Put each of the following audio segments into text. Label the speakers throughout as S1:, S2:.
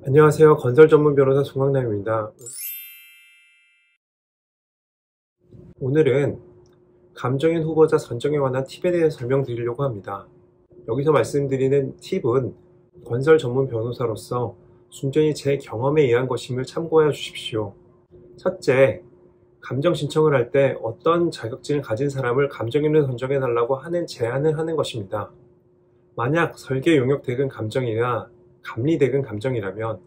S1: 안녕하세요. 건설 전문 변호사 송강남입니다. 오늘은 감정인 후보자 선정에 관한 팁에 대해서 설명드리려고 합니다. 여기서 말씀드리는 팁은 건설 전문 변호사로서 순전히 제 경험에 의한 것임을 참고하여 주십시오. 첫째, 감정 신청을 할 때 어떤 자격증을 가진 사람을 감정인으로 선정해달라고 하는 제안을 하는 것입니다. 만약 설계 용역 대금 감정이나 감리 대금 감정이라면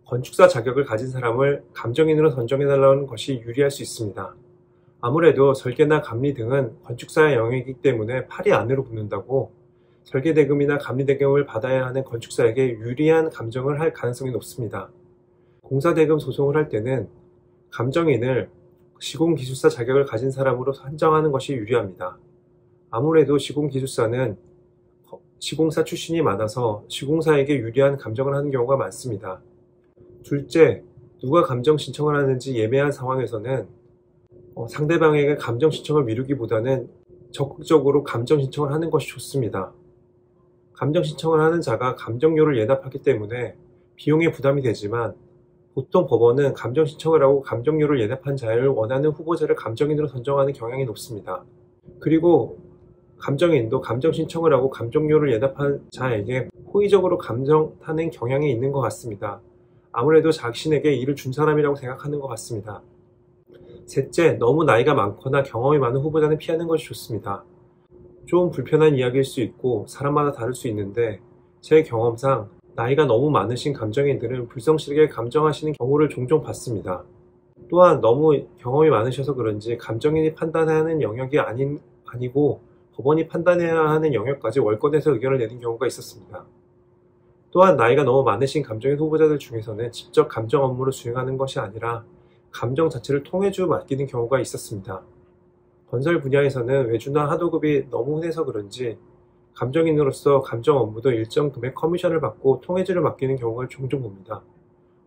S1: 건축사 자격을 가진 사람을 감정인으로 선정해달라는 것이 유리할 수 있습니다. 아무래도 설계나 감리 등은 건축사의 영역이기 때문에 팔이 안으로 붙는다고 설계대금이나 감리대금을 받아야 하는 건축사에게 유리한 감정을 할 가능성이 높습니다. 공사대금 소송을 할 때는 감정인을 시공기술사 자격을 가진 사람으로 선정하는 것이 유리합니다. 아무래도 시공기술사는 시공사 출신이 많아서 시공사에게 유리한 감정을 하는 경우가 많습니다. 둘째, 누가 감정 신청을 하는지 예매한 상황에서는 상대방에게 감정 신청을 미루기보다는 적극적으로 감정 신청을 하는 것이 좋습니다. 감정 신청을 하는 자가 감정료를 예납하기 때문에 비용에 부담이 되지만 보통 법원은 감정 신청을 하고 감정료를 예납한 자를 원하는 후보자를 감정인으로 선정하는 경향이 높습니다. 그리고 감정인도 감정 신청을 하고 감정료를 예납한 자에게 호의적으로 감정하는 경향이 있는 것 같습니다. 아무래도 자신에게 일을 준 사람이라고 생각하는 것 같습니다. 셋째, 너무 나이가 많거나 경험이 많은 후보자는 피하는 것이 좋습니다. 좀 불편한 이야기일 수 있고 사람마다 다를 수 있는데 제 경험상 나이가 너무 많으신 감정인들은 불성실하게 감정하시는 경우를 종종 봤습니다. 또한 너무 경험이 많으셔서 그런지 감정인이 판단하는 영역이 아니고 법원이 판단해야 하는 영역까지 월권에서 의견을 내는 경우가 있었습니다. 또한 나이가 너무 많으신 감정인 후보자들 중에서는 직접 감정 업무를 수행하는 것이 아니라 감정 자체를 통해주 맡기는 경우가 있었습니다. 건설 분야에서는 외주나 하도급이 너무 흔해서 그런지 감정인으로서 감정 업무도 일정 금액 커미션을 받고 통해주를 맡기는 경우를 종종 봅니다.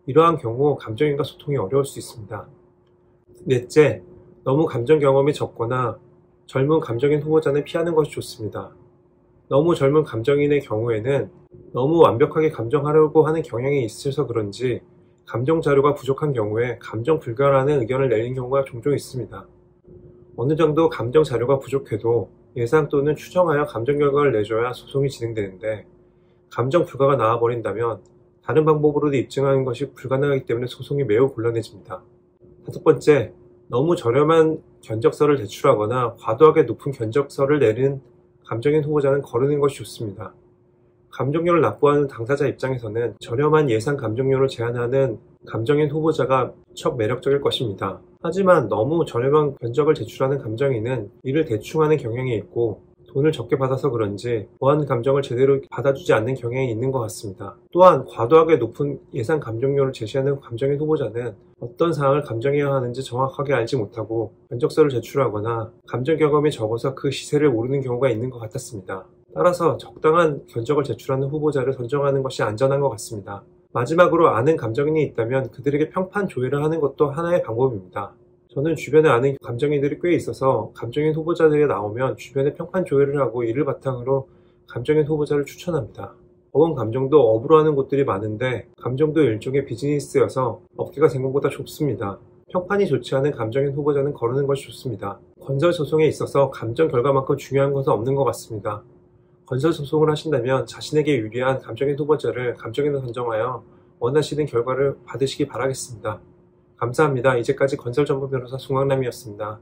S1: 이러한 경우 감정인과 소통이 어려울 수 있습니다. 넷째, 너무 감정 경험이 적거나 젊은 감정인 후보자는 피하는 것이 좋습니다. 너무 젊은 감정인의 경우에는 너무 완벽하게 감정하려고 하는 경향이 있어서 그런지 감정 자료가 부족한 경우에 감정 불가라는 의견을 내리는 경우가 종종 있습니다. 어느 정도 감정 자료가 부족해도 예상 또는 추정하여 감정 결과를 내줘야 소송이 진행되는데 감정 불가가 나와버린다면 다른 방법으로도 입증하는 것이 불가능하기 때문에 소송이 매우 곤란해집니다. 다섯 번째, 너무 저렴한 견적서를 제출하거나 과도하게 높은 견적서를 내는 감정인 후보자는 거르는 것이 좋습니다. 감정료를 납부하는 당사자 입장에서는 저렴한 예상 감정료를 제한하는 감정인 후보자가 무척 매력적일 것입니다. 하지만 너무 저렴한 견적을 제출하는 감정인은 일을 대충 하는 경향이 있고 돈을 적게 받아서 그런지 보완 감정을 제대로 받아주지 않는 경향이 있는 것 같습니다. 또한 과도하게 높은 예상 감정료를 제시하는 감정인 후보자는 어떤 사항을 감정해야 하는지 정확하게 알지 못하고 견적서를 제출하거나 감정 경험이 적어서 그 시세를 모르는 경우가 있는 것 같았습니다. 따라서 적당한 견적을 제출하는 후보자를 선정하는 것이 안전한 것 같습니다. 마지막으로 아는 감정인이 있다면 그들에게 평판 조회를 하는 것도 하나의 방법입니다. 저는 주변에 아는 감정인들이 꽤 있어서 감정인 후보자들이 나오면 주변에 평판 조회를 하고 이를 바탕으로 감정인 후보자를 추천합니다. 법원 감정도 업으로 하는 곳들이 많은데 감정도 일종의 비즈니스여서 업계가 생각보다 좁습니다. 평판이 좋지 않은 감정인 후보자는 거르는 것이 좋습니다. 건설 소송에 있어서 감정 결과만큼 중요한 것은 없는 것 같습니다. 건설 소송을 하신다면 자신에게 유리한 감정인 후보자를 감정인으로 선정하여 원하시는 결과를 받으시기 바라겠습니다. 감사합니다. 이제까지 건설 전문 변호사 송강남이었습니다.